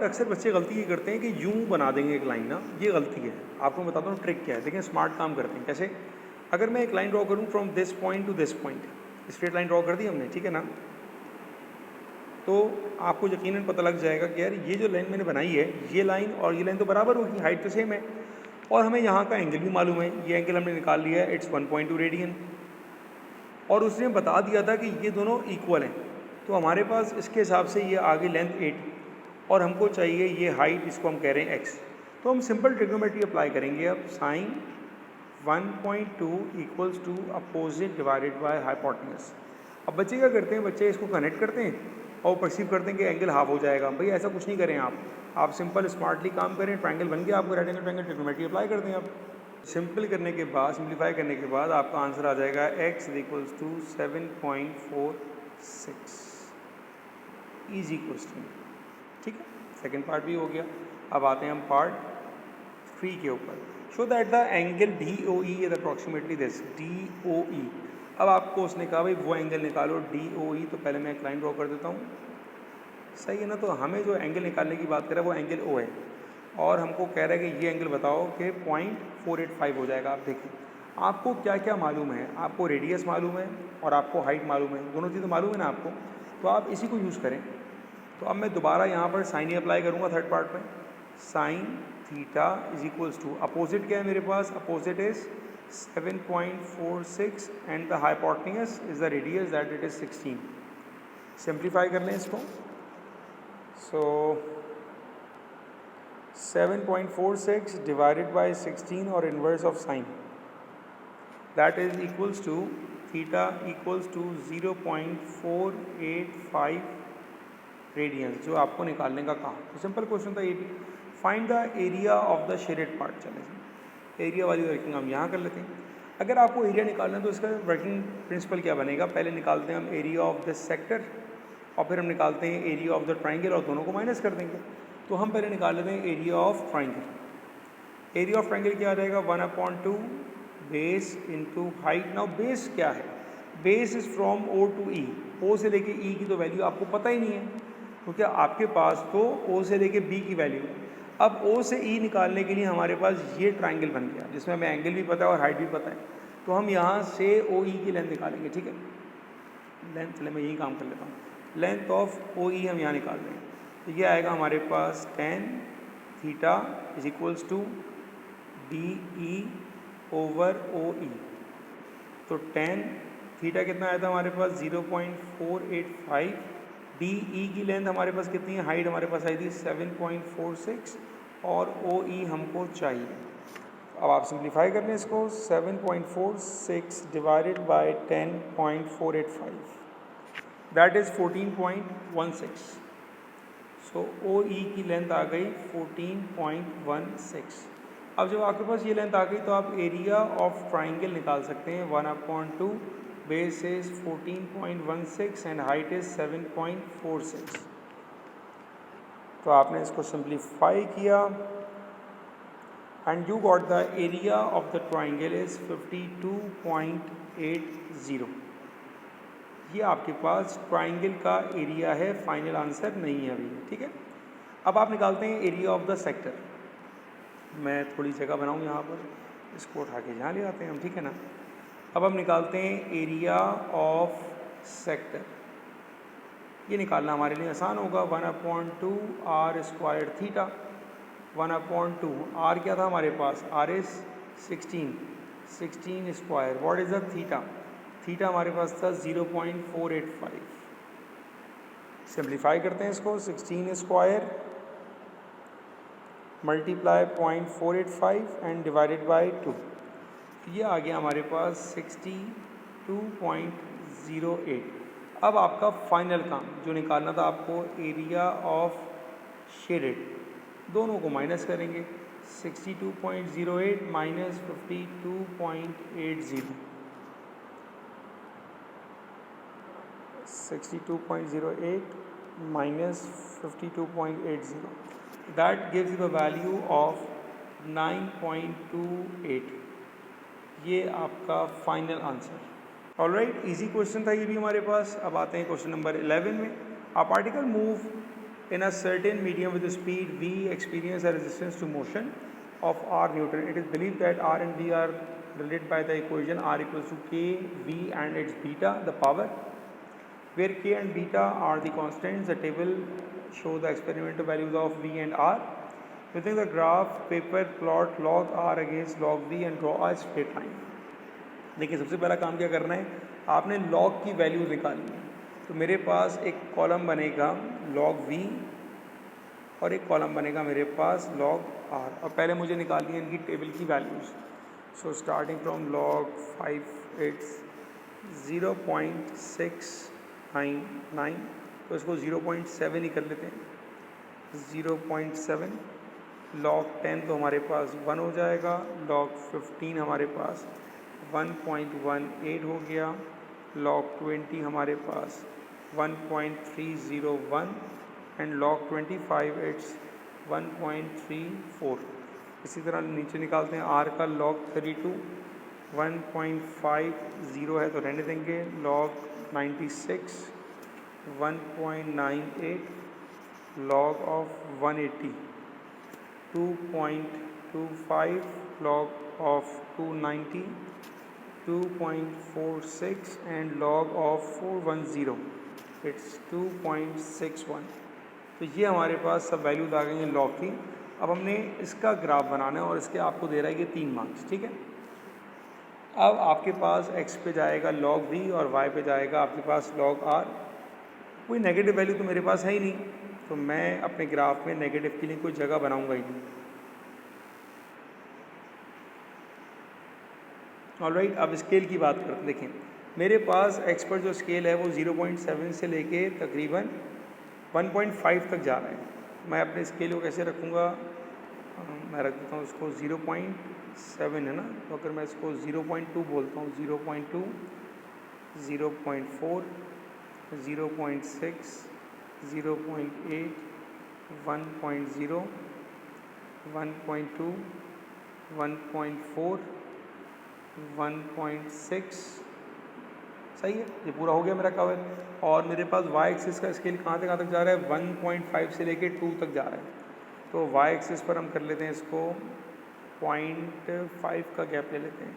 अक्सर बच्चे गलती ये करते हैं कि यूं बना देंगे एक लाइन ना, ये गलती है। आपको मैं बताता हूँ ट्रिक क्या है, देखें स्मार्ट काम करते हैं कैसे। अगर मैं एक लाइन ड्रॉ करूँ from this point two this point, straight line draw कर दी हमने, ठीक है ना, तो आपको यकीनन पता लग जाएगा कि यार ये जो लाइन मैंने बनाई है, ये लाइन और ये लाइन तो बराबर होगी, हाइट तो सेम है, और हमें यहाँ का एंगल भी मालूम है। ये एंगल हमने निकाल लिया है, इट्स 1.2 रेडियन, और उसने बता दिया था कि ये दोनों इक्वल हैं। तो हमारे पास इसके हिसाब से ये आगे लेंथ 8 और हमको चाहिए ये हाइट, इसको हम कह रहे हैं x। तो हम सिंपल ट्रिग्नोमेट्री अप्लाई करेंगे। अब sine 1.2 = opposite divided by hypotenuse. अब बच्चे क्या करते हैं, बच्चे इसको कनेक्ट करते हैं और परसीव करते हैं कि एंगल हाफ हो जाएगा। भाई ऐसा कुछ नहीं करें आप सिंपल स्मार्टली काम करें। ट्रायंगल बन गया आपको, right angle triangle, trigonometry apply कर दें आप। सिंपल करने के बाद, सिंप्लीफाई करने के बाद आपका आंसर आ जाएगा x = 7.46। ईजी क्वेश्चन, ठीक है। सेकेंड पार्ट भी हो गया। अब आते हैं हम पार्ट 3 के ऊपर। Show that the angle DOE is approximately this, DOE। अब आपको उसने कहा भाई वो एंगल निकालो DOE, तो पहले मैं एक लाइन ड्रॉ कर देता हूँ, सही है ना। तो हमें जो एंगल निकालने की बात कर रहा है वो एंगल O है, और हमको कह रहा है कि ये एंगल बताओ कि 0.485 हो जाएगा। आप देखिए आपको क्या क्या मालूम है, आपको रेडियस मालूम है और आपको हाइट मालूम है, दोनों चीज़ें मालूम है ना आपको, तो आप इसी को यूज़ करें। तो अब मैं दोबारा यहाँ पर साइन ही अप्लाई करूँगा थर्ड पार्ट में। साइन थीटा = अपोजिट क्या है मेरे पास, opposite is 7.46 and the hypotenuse is the radius that it is 16. Simplify कर लें इसको. So 7.46 divided by 16 or inverse of sine, that is equals to theta equals to 0.485 radiance, जो आपको निकालने का कहा. तो सिंपल क्वेश्चन था ये भी. Find the area of the shaded part. चलें एरिया वाली वर्किंग हम यहाँ कर लेते हैं. अगर आपको एरिया निकालना है तो इसका वर्किंग प्रिंसिपल क्या बनेगा, पहले निकालते हैं हम एरिया ऑफ द सेक्टर और फिर हम निकालते हैं एरिया ऑफ द ट्राइंगल और दोनों को माइनस कर देंगे. तो हम पहले निकाल लेते हैं area of triangle. Area of triangle क्या आ जाएगा, 1/2 base into height. Now base क्या है, base is from O to E. O से लेके ई की तो वैल्यू आपको पता ही नहीं है, क्योंकि आपके पास तो ओ से लेके बी की वैल्यू है. अब ओ से ई निकालने के लिए हमारे पास ये ट्राइंगल बन गया जिसमें हमें एंगल भी पता है और हाइट भी पता है. तो हम यहाँ से ओ ई की लेंथ निकालेंगे. ठीक है, लेंथ, चले मैं यही काम कर लेता हूँ. लेंथ ऑफ ओ ई हम यहाँ निकाल लेंगे. तो ये आएगा हमारे पास tan theta is equals to D E over O E. तो tan थीटा कितना आया था हमारे पास 0.485. डी ई की लेंथ हमारे पास कितनी है, हाइट हमारे पास आई थी 7.46 और ओ ई हमको चाहिए. अब आप सिंप्लीफाई कर लें इसको. 7.46 डिवाइडेड बाय 10.485 दैट इज़ 14.16. सो ओ ई की लेंथ आ गई 14.16. अब जब आपके पास ये लेंथ आ गई तो आप एरिया ऑफ ट्राइंगल निकाल सकते हैं. 1/2 base is 14.16 and height is 7.46. तो आपने इसको सिंप्लीफाई किया and you got the area of the triangle is 52.80. ये आपके पास ट्राइंगल का एरिया है, फाइनल आंसर नहीं है अभी. ठीक है, अब आप निकालते हैं एरिया ऑफ द सेक्टर. मैं थोड़ी जगह बनाऊँ यहाँ पर, इसको उठा के यहाँ ले आते हैं हम. ठीक है ना. अब हम निकालते हैं एरिया ऑफ सेक्टर. ये निकालना हमारे लिए आसान होगा. 1/2 आर स्क्वायर थीटा. 1/2 आर क्या था हमारे पास, R is 16 square. What is the theta, theta हमारे पास था 0.485. सिंप्लीफाई करते हैं इसको. 16 square multiply 0.485 and divided by 2. ये आ गया हमारे पास 62.08. अब आपका फाइनल काम जो निकालना था आपको, एरिया ऑफ शेडेड, दोनों को माइनस करेंगे. 62.08 minus 52.80. 62.08 minus 52.80, that gives you the value of 9.28. ये आपका final answer. Alright, easy question था ये भी हमारे पास. अब आते हैं क्वेश्चन नंबर 11 में. A particle move in a certain medium with a speed v experience a resistance to motion of r Newton. It is believed that r and v are related by the equation r equals to k v and its beta, the power, where k and beta are the constants. The table show the experimental values of v and r. Using the graph paper, plot log r against log v and draw a straight line. देखिए, सबसे पहला काम क्या करना है, आपने log की वैल्यू निकालनी है. तो मेरे पास एक कॉलम बनेगा log v और एक कॉलम बनेगा मेरे पास log r. और पहले मुझे निकालनी है इनकी टेबल की values. So starting from log 5 it's 0.699. तो इसको 0.7 ही कर लेते हैं. 0.7. log 10 तो हमारे पास 1 हो जाएगा. log 15 हमारे पास 1.18 हो गया. log 20 हमारे पास 1.301 एंड log 25 इट्स 1.34. इसी तरह नीचे निकालते हैं r का. log 32 1.50 है तो रहने देंगे. log 96 1.98. log of 180 2.25. log of 290 2.46 and log of 410 it's 2.61. तो ये हमारे पास सब वैल्यूज आ गई हैं लॉग की. अब हमने इसका ग्राफ बनाना है और इसके आपको दे रहा है कि 3 मार्क्स. ठीक है, अब आपके पास x पे जाएगा log v और y पे जाएगा आपके पास log r। कोई नेगेटिव वैल्यू तो मेरे पास है ही नहीं, तो मैं अपने ग्राफ में नेगेटिव के लिए कोई जगह बनाऊंगा ही नहीं। ऑलराइट, अब स्केल की बात करते हैं। देखें मेरे पास x पर जो स्केल है वो 0.7 से लेके तकरीबन 1.5 तक जा रहा है। मैं अपने स्केल को कैसे रखूँगा, मैं रख देता हूँ इसको 0.7 है ना, तो अगर मैं इसको 0.2 बोलता हूँ, 0.2, 0.4, 0.6, 0.8, 1.0, 1.2, 1.4, 1.6, सही है, ये पूरा हो गया मेरा कवर। और मेरे पास y एक्सिस का स्केल कहाँ तक जा रहा है, 1.5 से लेके 2 तक जा रहा है। तो y एक्सिस पर हम कर लेते हैं इसको 0.5 का गैप ले लेते हैं,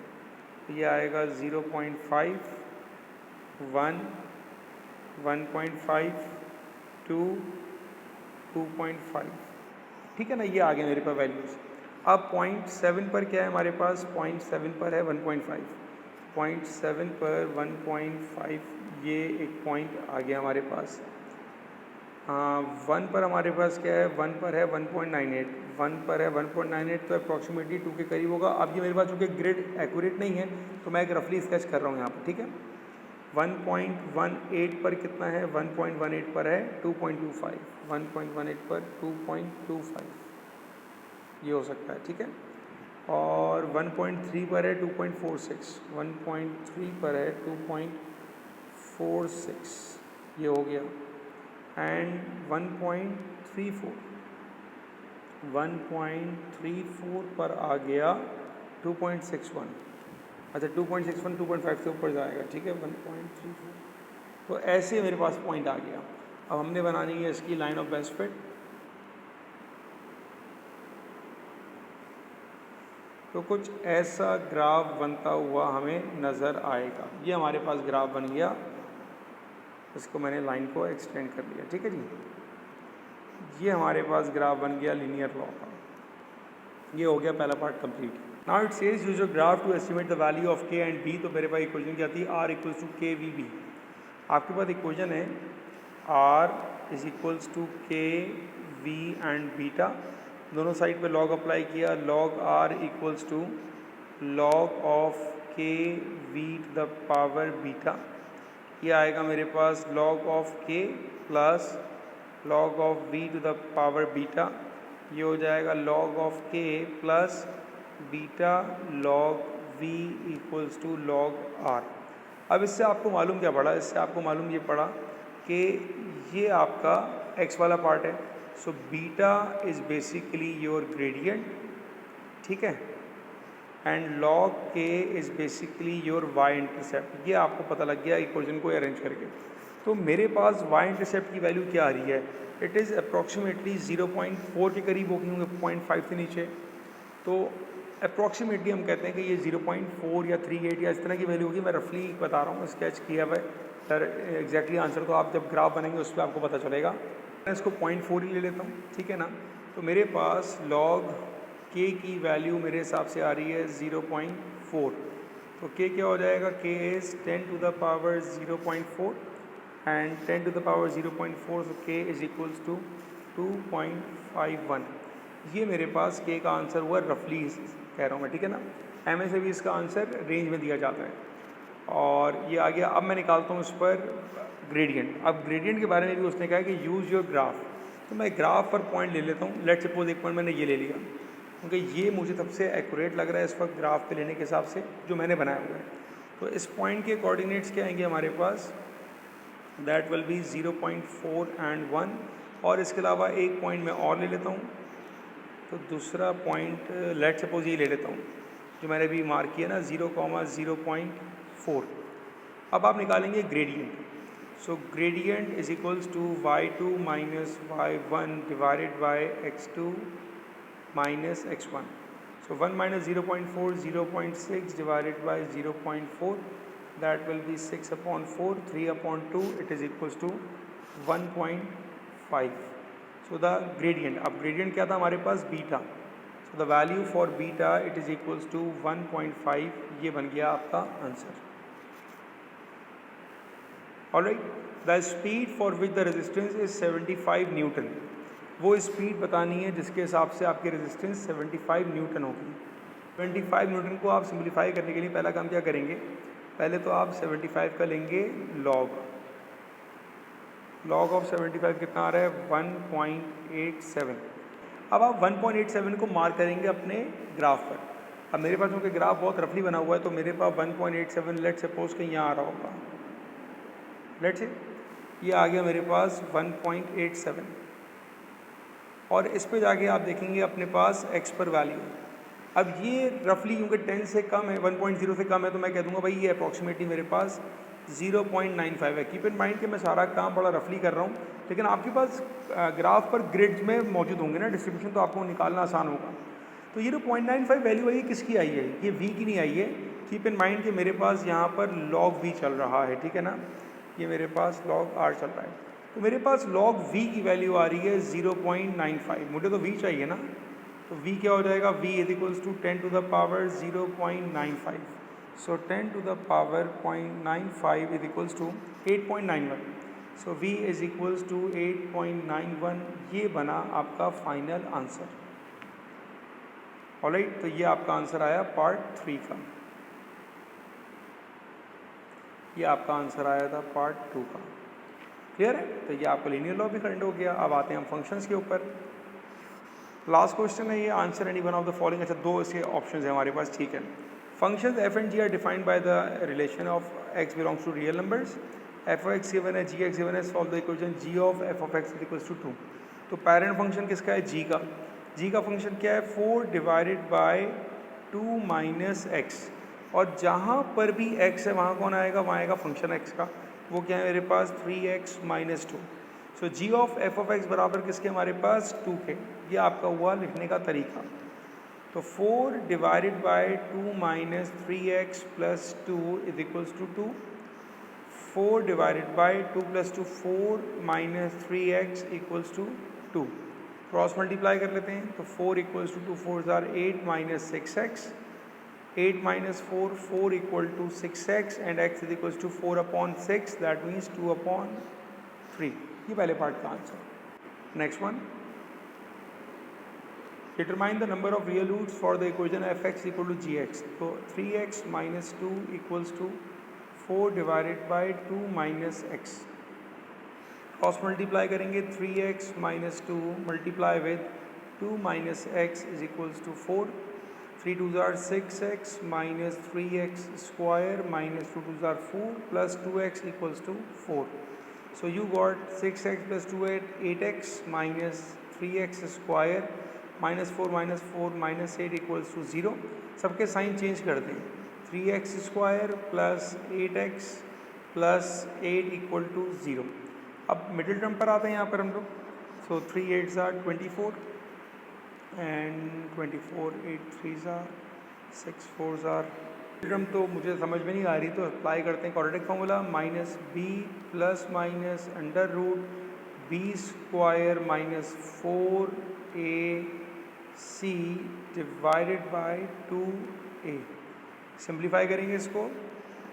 तो ये आएगा 0.5, 1, 1.5, 2, 2.5, ठीक है ना, ये आ गया मेरे पास वैल्यूज़। अब 0.7 पर क्या है हमारे पास, 0.7 पर है 1.5, 0.7 पर 1.5, ये एक पॉइंट आ गया हमारे पास। 1 पर हमारे पास क्या है, 1 पर है 1.98, 1 पर है 1.98, तो अप्रॉक्सीमेटली 2 के करीब होगा। अब ये मेरे पास चूँकि ग्रिड एक्यूरेट नहीं है तो मैं एक रफली स्केच कर रहा हूँ यहाँ पर, ठीक है। 1.18 पर कितना है, 1.18 पर है 2.25, 1.18 पर 2.25, ये हो सकता है, ठीक है। और 1.3 पर है 2.46, 1.3 पर है 2.46, ये हो गया। एंड 1.34, 1.34 पर आ गया 2.61, अच्छा 2.61 2.5 से ऊपर जाएगा, ठीक है, 1.34। तो ऐसे मेरे पास पॉइंट आ गया। अब हमने बनानी है इसकी लाइन ऑफ बेस्ट फिट। तो कुछ ऐसा ग्राफ बनता हुआ हमें नज़र आएगा। ये हमारे पास ग्राफ बन गया, इसको मैंने लाइन को एक्सटेंड कर लिया, ठीक है जी। ये हमारे पास ग्राफ बन गया लीनियर लॉ का। ये हो गया पहला part complete. Now it says use a graph to estimate the value of K and B. तो मेरे पास इक्वेशन क्या आती है, R equals to K V B. आपके पास इक्वेशन है R is equals to K V and beta. दोनों साइड पे लॉग अप्लाई किया, log R equals to log of K V to the power beta. ये आएगा मेरे पास log of k plus log of v to the power beta. ये हो जाएगा log of k plus beta log v equals to log r. अब इससे आपको मालूम क्या पड़ा, इससे आपको मालूम ये पड़ा कि ये आपका x वाला पार्ट है, so beta is basically your gradient, ठीक है, एंड log के is basically your y intercept. ये आपको पता लग गया इक्वेशन को अरेंज करके। तो मेरे पास y इंटरसेप्ट की वैल्यू क्या आ रही है, इट इज़ अप्रॉक्सीमेटली 0.4 के करीब होगी, 0.5 से नीचे। तो अप्रॉक्सीमेटली हम कहते हैं कि ये 0.4 या 38 या इस तरह की वैल्यू होगी। मैं रफली बता रहा हूँ, स्केच किया हुआ है, सर एग्जैक्टली आंसर तो आप जब ग्राफ बनेंगे उस पर आपको पता चलेगा। मैं इसको 0.4 ही ले लेता हूँ, ठीक है ना। तो मेरे पास log k की वैल्यू मेरे हिसाब से आ रही है 0.4। तो k क्या हो जाएगा, k is 10 to the power 0.4 and 10 to the power 0.4, so k is equals to 2.51। ये मेरे पास k का आंसर हुआ, रफली कह रहा हूँ मैं, ठीक है ना। एम से भी इसका आंसर रेंज में दिया जाता है। और ये आ गया। अब मैं निकालता हूँ उस पर ग्रेडियंट। अब ग्रेडियंट के बारे में भी उसने कहा कि यूज़ योर ग्राफ। तो मैं ग्राफ पर पॉइंट ले लेता हूँ। लेट सपोज एक पॉइंट मैंने ये ले लिया, क्योंकि ये मुझे सबसे एक्यूरेट लग रहा है इस वक्त ग्राफ पे लेने के हिसाब से जो मैंने बनाया हुआ है। तो इस पॉइंट के कोऑर्डिनेट्स क्या आएंगे हमारे पास, दैट विल बी 0.4 एंड 1। और इसके अलावा एक पॉइंट मैं और ले लेता हूँ। तो दूसरा पॉइंट लेट सपोज ये ले लेता हूँ जो मैंने भी मार्क किया ना, 0,0.4। अब आप निकालेंगे gradient. So gradient is equals to y2 minus y1 divided by x2 minus x1। So 1 minus 0.4, 0.6 divided by 0.4, that will be 6/4, 3/2, it is equals to 1.5। so the gradient, अब gradient क्या था हमारे पास, beta. The value for beta it is equals to 1.5, ये बन गया आपका answer. Alright, the speed for which the resistance is 75 newton, वो स्पीड बतानी है जिसके हिसाब से आपकी रेजिस्टेंस 75 न्यूटन होगी। 75 न्यूटन को आप सिंप्लीफाई करने के लिए पहला काम क्या करेंगे, पहले तो आप 75 का लेंगे लॉग ऑफ 75 कितना आ रहा है 1.87। अब आप 1.87 को मार्क करेंगे अपने ग्राफ पर। अब मेरे पास क्योंकि ग्राफ बहुत रफली बना हुआ है तो मेरे पास 1.87 लेट सपोज कहीं यहाँ आ रहा होगा, लेट से ये आ गया मेरे पास 1.87, और इस पे जाके आप देखेंगे अपने पास x पर वैल्यू। अब ये रफली क्योंकि 10 से कम है, 1.0 से कम है, तो मैं कह दूंगा भाई ये अप्रॉक्सीमेटली मेरे पास 0.95 है। कीप इन माइंड कि मैं सारा काम बड़ा रफली कर रहा हूँ, लेकिन आपके पास ग्राफ पर ग्रिड्स में मौजूद होंगे ना डिस्ट्रीब्यूशन, तो आपको निकालना आसान होगा। तो ये जो 0.95 वैल्यू है ये किसकी आई है, ये v की नहीं आई है। कीप इन माइंड कि मेरे पास यहाँ पर log v चल रहा है, ठीक है ना, ये मेरे पास log r चल रहा है, तो मेरे पास log v की वैल्यू आ रही है 0.95। मुझे तो v चाहिए ना, तो v क्या हो जाएगा, v is equals to 10 to the power 0.95। So 10 to the power 0.95 is equals to 8.91। So v is equals to 8.91, ये बना आपका फाइनल आंसर। ऑलराइट, तो ये आपका आंसर आया पार्ट 3 का, ये आपका आंसर आया था पार्ट 2 का। क्लियर है, तो ये आपका लीनियर लॉ भी करंट हो गया। अब आते हैं हम फंक्शंस के ऊपर। लास्ट क्वेश्चन है ये, answer any one of the following. अच्छा, दो इसके ऑप्शंस हैं हमारे पास, ठीक है। Functions f and g are defined by the relation of x belongs to real numbers. F of x given है, जी एक्स गिवन है, solve the equation g of f of x equals to 2। तो पेरेंट फंक्शन किसका है, जी का। जी का फंक्शन क्या है, 4 डिवाइडेड बाय 2 माइनस एक्स, और जहाँ पर भी x है वहाँ कौन आएगा, वहाँ आएगा फंक्शन x का, वो क्या है मेरे पास 3x minus 2। So g of f of x बराबर किसके, हमारे पास 2 के। ये आपका हुआ लिखने का तरीका। तो 4 divided by 2 minus 3x plus 2 is equals to 2। 4 divided by 2 plus 2 4 minus 3x equals to 2। Cross multiply कर लेते हैं, तो 4 इक्वल्स टू 2 4 जार 8 minus 6x, 8 minus 4, 4 equal to 6x and x is equals to 4 upon 6, that means 2 upon 3। ये पहले पार्ट का answer. Next one, determine the number of real roots for the equation f x equal to g x. तो 3x minus 2 equals to 4 divided by 2 minus x. Cross multiply करेंगे, 3x minus 2 multiply with 2 minus x is equals to 4। 3 2 जार 6x minus 3x square minus 2 2 जार 4 plus 2x equals to 4। So you got 6x plus 2 8x minus 3x square minus 4 minus 8 equals to 0। सबके साइन चेंज कर दें, 3x square plus 8x plus 8 equal to 0। अब मिडिल टर्म पर आते हैं यहाँ पर हम लोग। सो 3 8 jar 24 and 24 8 3 jar 6 4 jar. Term तो मुझे समझ में नहीं आ रही, तो अप्लाई करते हैं quadratic formula, minus B plus minus under root B square minus 4ac divided by 2a। Simplify करेंगे इसको,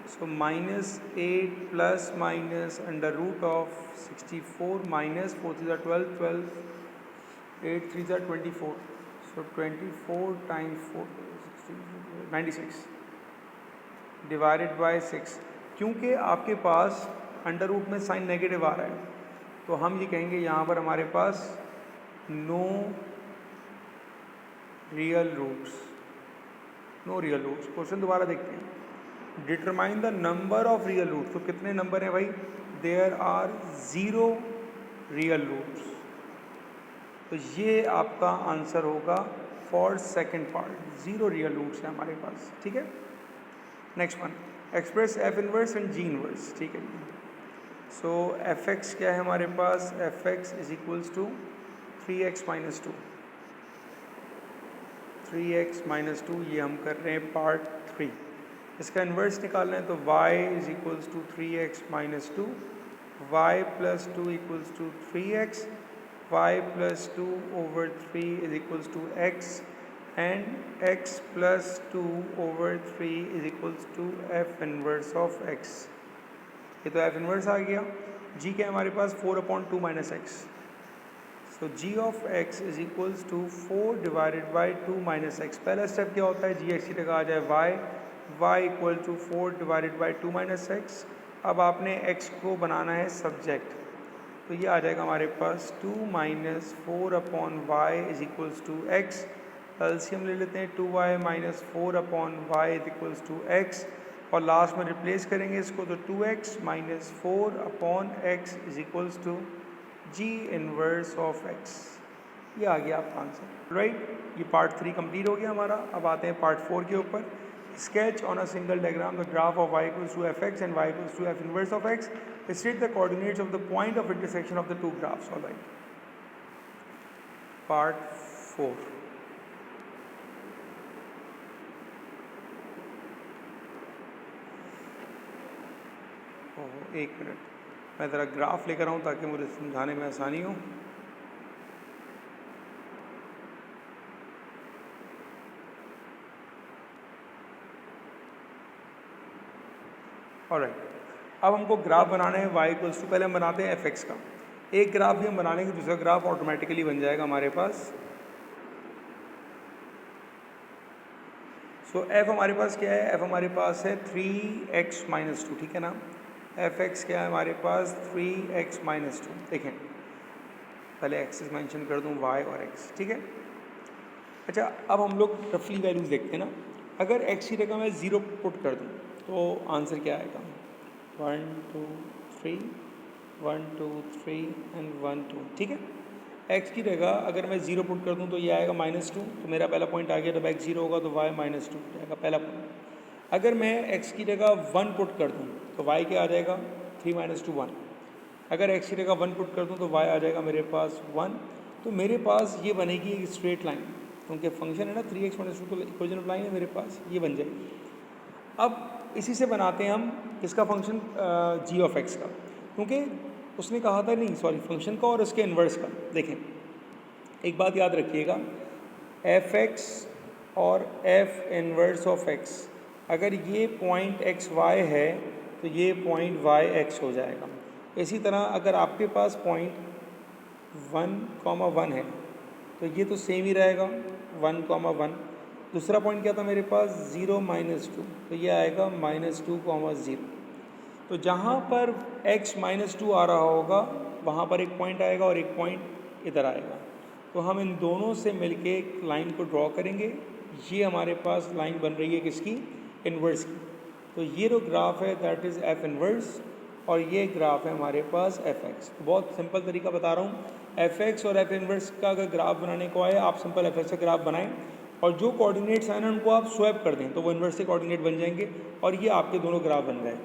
so minus 8 plus minus under root of 64 minus 4 3 जार 12 12 8 3 जार 24, सो 24 टाइम्स 4 96 डिवाइडेड बाय 6। क्योंकि आपके पास अंडर रूट में साइन नेगेटिव आ रहा है, तो हम ये कहेंगे यहाँ पर हमारे पास no real roots, no real roots. Question दोबारा देखते हैं, determine the number of real roots. तो कितने नंबर हैं भाई, देयर आर 0 रियल रूट्स। तो ये आपका आंसर होगा for second part, 0 real roots है हमारे पास, ठीक है। Next one, express F inverse and G inverse, ठीक है। सो एफ एक्स क्या है हमारे पास, F X is equals to 3x minus 2, 3x minus 2, ये हम कर रहे हैं पार्ट 3। इसका इन्वर्स निकालना है, तो y is equals to 3x minus 2, y plus 2 equals to 3x, y plus 2 over 3 is equals to x, and x plus 2/3 is equals to F inverse of x। ये तो एफ इनवर्स आ गया। g क्या है हमारे पास 4/2 minus x. So g of x is equals to 4 divided by 2 minus x. पहला स्टेप क्या होता है, जी एक्स की जगह आ जाए y equal to 4 divided by 2 minus x. अब आपने x को बनाना है सब्जेक्ट, तो ये आ जाएगा हमारे पास 2 minus 4/y is equals to x. LCM ले लेते हैं, 2y minus 4/y is equals to x, और लास्ट में रिप्लेस करेंगे इसको, तो 2x minus 4/x is equals to g inverse of x। ये आ गया आपका आंसर, राइट। ये पार्ट 3 कंप्लीट हो गया हमारा। अब आते हैं पार्ट 4 के ऊपर। Sketch on a single diagram the graph of y equals to fx and y equals to f inverse of x। State the coordinates of the point of intersection of the two graphs. All right. Part 4. एक मिनट, मैं ज़रा ग्राफ लेकर आऊँ ताकि मुझे समझाने में आसानी हो। ऑलराइट, अब हमको ग्राफ बनाना है y इक्वल्स टू, पहले हम बनाते हैं fx का। एक ग्राफ भी हम बना लेंगे, दूसरा ग्राफ ऑटोमेटिकली बन जाएगा हमारे पास। सो f हमारे पास क्या है, f हमारे पास है 3x माइनस 2, ठीक है ना। fx क्या है हमारे पास 3x माइनस 2। देखें, पहले एक्सिस मेंशन कर दूं y और x, ठीक है। अच्छा, अब हम लोग रफली वैल्यूज देखते हैं ना। अगर x की जगह मैं 0 पुट कर दूं तो आंसर क्या आएगा, 1 2 3 1 2 3 एंड 1 2, ठीक है। x की जगह अगर मैं 0 पुट कर दूं तो ये आएगा -2, तो मेरा पहला पॉइंट आ गया। जब x 0 होगा तो y -2 जाएगा, पहला पॉइंट। अगर मैं x की जगह 1 पुट कर दूं तो y क्या आ जाएगा, 3 - 2 1। अगर x की जगह 1 पुट कर दूं तो y आ जाएगा मेरे पास 1। तो मेरे पास ये बनेगी एक स्ट्रेट लाइन, क्योंकि फंक्शन है ना 3x - 2, तो इक्वेशन ऑफ लाइन है मेरे पास, ये बन जाएगी। अब इसी से बनाते हैं हम किसका फंक्शन, g ऑफ x का, क्योंकि उसने कहा था, नहीं सॉरी, फंक्शन का और उसके इन्वर्स का। देखें, एक बात याद रखिएगा, f(x) और f इन्वर्स ऑफ x, अगर ये पॉइंट x y है तो ये पॉइंट y x हो जाएगा। इसी तरह अगर आपके पास पॉइंट 1,1 है तो ये तो सेम ही रहेगा 1,1। दूसरा पॉइंट क्या था मेरे पास, 0 - 2, तो ये आएगा -2,0। तो जहाँ पर x -2 आ रहा होगा वहाँ पर एक पॉइंट आएगा और एक पॉइंट इधर आएगा। तो हम इन दोनों से मिलके एक लाइन को ड्रॉ करेंगे। ये हमारे पास लाइन बन रही है किसकी, इन्वर्स की। तो ये जो ग्राफ है दैट इज़ f इन्वर्स, और ये ग्राफ है हमारे पास fx। बहुत सिंपल तरीका बता रहा हूँ, fx और f इन्वर्स का अगर ग्राफ बनाने को आए, आप सिंपल fx का ग्राफ बनाएं और जो कोऑर्डिनेट्स हैं ना उनको आप स्वैप कर दें तो वो इन्वर्स के कोऑर्डिनेट बन जाएंगे और ये आपके दोनों ग्राफ बन गए।